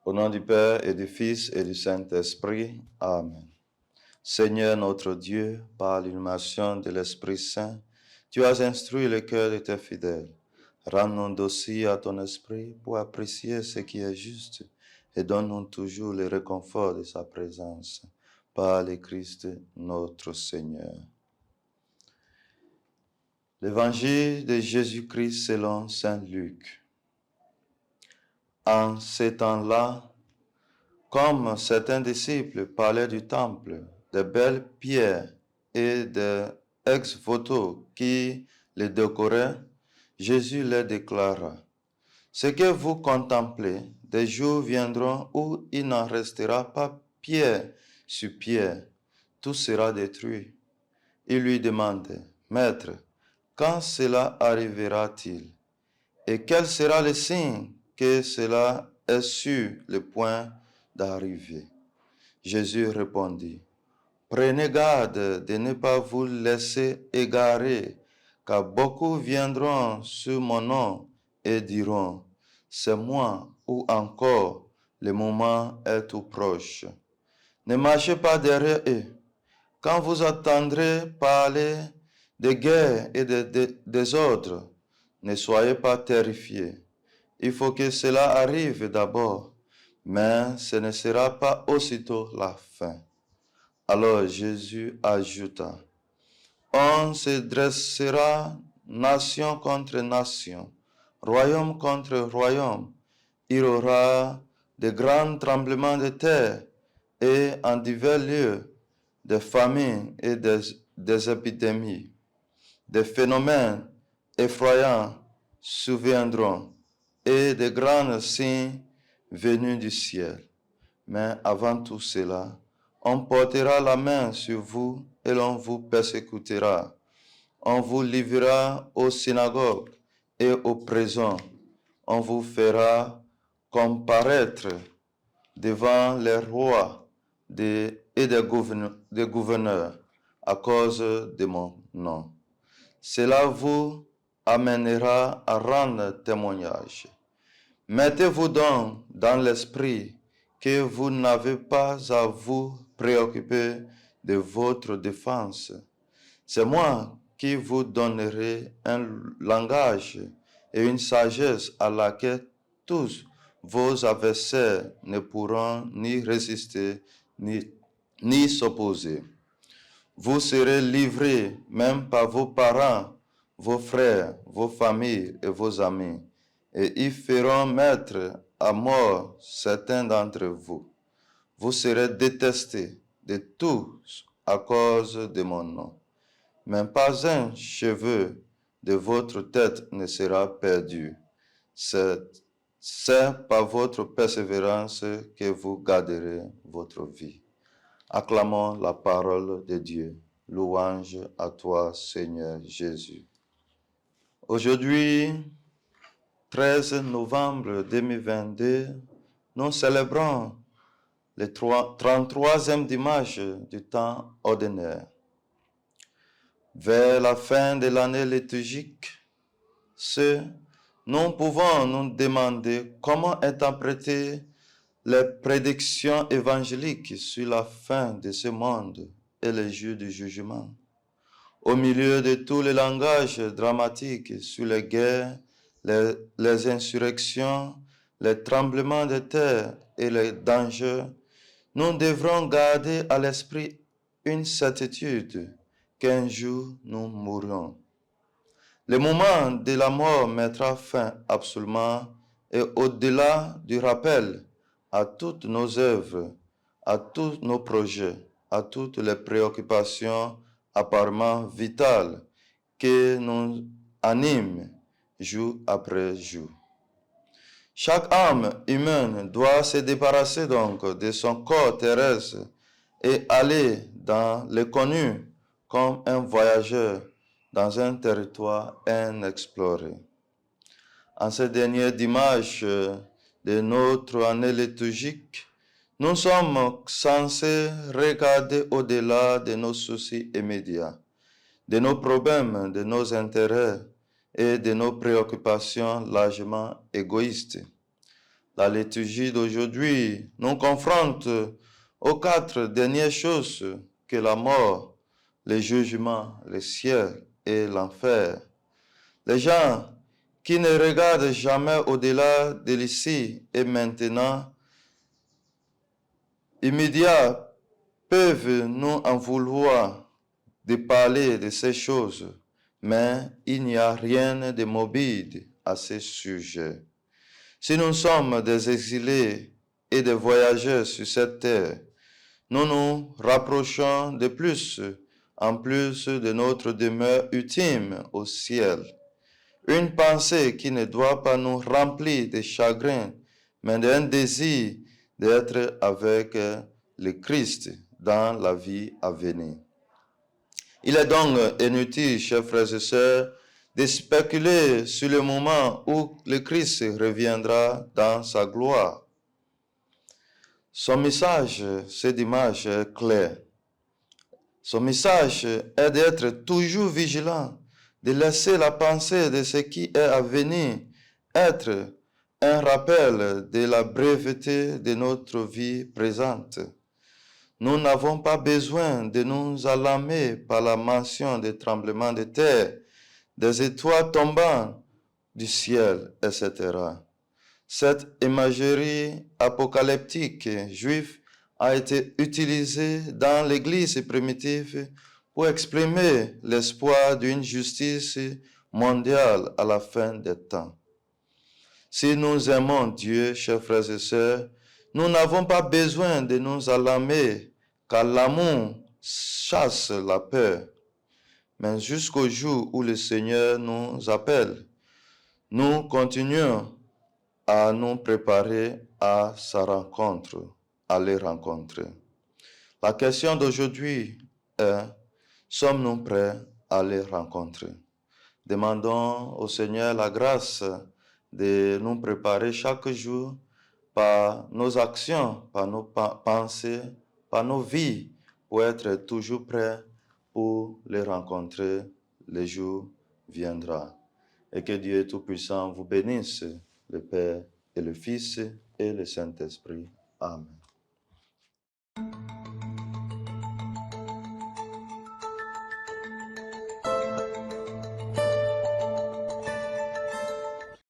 Au nom du Père et du Fils et du Saint-Esprit. Amen. Seigneur notre Dieu, par l'illumination de l'Esprit Saint, tu as instruit le cœur de tes fidèles. Rends-nous dociles à ton esprit pour apprécier ce qui est juste et donne-nous toujours le réconfort de sa présence. Par le Christ notre Seigneur. L'Évangile de Jésus-Christ selon saint Luc. En ces temps-là, comme certains disciples parlaient du temple, des belles pierres et des ex-voto qui les décoraient, Jésus leur déclara: ce que vous contemplez, des jours viendront où il n'en restera pas pierre sur pierre, tout sera détruit. Il lui demandait: Maître, quand cela arrivera-t-il? Et quel sera le signe que cela est sur le point d'arriver? Jésus répondit: prenez garde de ne pas vous laisser égarer, car beaucoup viendront sur mon nom et diront: c'est moi, ou encore le moment est tout proche. Ne marchez pas derrière eux. Quand vous entendrez parler de guerre et de désordre, ne soyez pas terrifiés. Il faut que cela arrive d'abord, mais ce ne sera pas aussitôt la fin. Alors Jésus ajouta: on se dressera nation contre nation, royaume contre royaume. Il y aura de grands tremblements de terre et en divers lieux des famines et des épidémies. Des phénomènes effrayants surviendront et de grands signes venus du ciel. Mais avant tout cela, on portera la main sur vous et l'on vous persécutera. On vous livrera aux synagogues et aux prisons. On vous fera comparaître devant les rois et des gouverneurs à cause de mon nom. Cela vous amènera à rendre témoignage. Mettez-vous donc dans l'esprit que vous n'avez pas à vous préoccuper de votre défense. C'est moi qui vous donnerai un langage et une sagesse à laquelle tous vos adversaires ne pourront ni résister ni s'opposer. Vous serez livrés même par vos parents, vos frères, vos familles et vos amis, et ils feront mettre à mort certains d'entre vous. Vous serez détestés de tous à cause de mon nom. Mais pas un cheveu de votre tête ne sera perdu. C'est par votre persévérance que vous garderez votre vie. Acclamons la parole de Dieu. Louange à toi, Seigneur Jésus. Aujourd'hui, 13 novembre 2022, nous célébrons le 33e dimanche du temps ordinaire. Vers la fin de l'année liturgique, nous pouvons nous demander comment interpréter les prédictions évangéliques sur la fin de ce monde et les jours du jugement. Au milieu de tous les langages dramatiques sur les guerres, les insurrections, les tremblements de terre et les dangers, nous devrons garder à l'esprit une certitude qu'un jour nous mourrons. Le moment de la mort mettra fin absolument et au-delà du rappel à toutes nos œuvres, à tous nos projets, à toutes les préoccupations apparemment vitales qui nous animent jour après jour. Chaque âme humaine doit se débarrasser donc de son corps terrestre et aller dans l'inconnu comme un voyageur dans un territoire inexploré. En ce dernier dimanche de notre année liturgique, nous sommes censés regarder au-delà de nos soucis immédiats, de nos problèmes, de nos intérêts et de nos préoccupations largement égoïstes. La liturgie d'aujourd'hui nous confronte aux 4 dernières choses que la mort, le jugement, le ciel et l'enfer. Les gens qui ne regardent jamais au-delà de l'ici et maintenant, immédiat, peuvent nous en vouloir de parler de ces choses, mais il n'y a rien de mobile à ce sujet. Si nous sommes des exilés et des voyageurs sur cette terre, nous nous rapprochons de plus en plus de notre demeure ultime au ciel. Une pensée qui ne doit pas nous remplir de chagrin, mais d'un désir d'être avec le Christ dans la vie à venir. Il est donc inutile, chers frères et sœurs, de spéculer sur le moment où le Christ reviendra dans sa gloire. Son message, ce dimanche, est clair. Son message est d'être toujours vigilant, de laisser la pensée de ce qui est à venir être un rappel de la brièveté de notre vie présente. Nous n'avons pas besoin de nous alarmer par la mention des tremblements de terre, des étoiles tombant du ciel, etc. Cette imagerie apocalyptique juive a été utilisée dans l'Église primitive pour exprimer l'espoir d'une justice mondiale à la fin des temps. Si nous aimons Dieu, chers frères et sœurs, nous n'avons pas besoin de nous alarmer, car l'amour chasse la peur. Mais jusqu'au jour où le Seigneur nous appelle, nous continuons à nous préparer à sa rencontre, à les rencontrer. La question d'aujourd'hui est, sommes-nous prêts à les rencontrer? Demandons au Seigneur la grâce de nous préparer chaque jour par nos actions, par nos pensées, par nos vies, pour être toujours prêts pour les rencontrer. Le jour viendra. Et que Dieu Tout-Puissant vous bénisse, le Père et le Fils et le Saint-Esprit. Amen.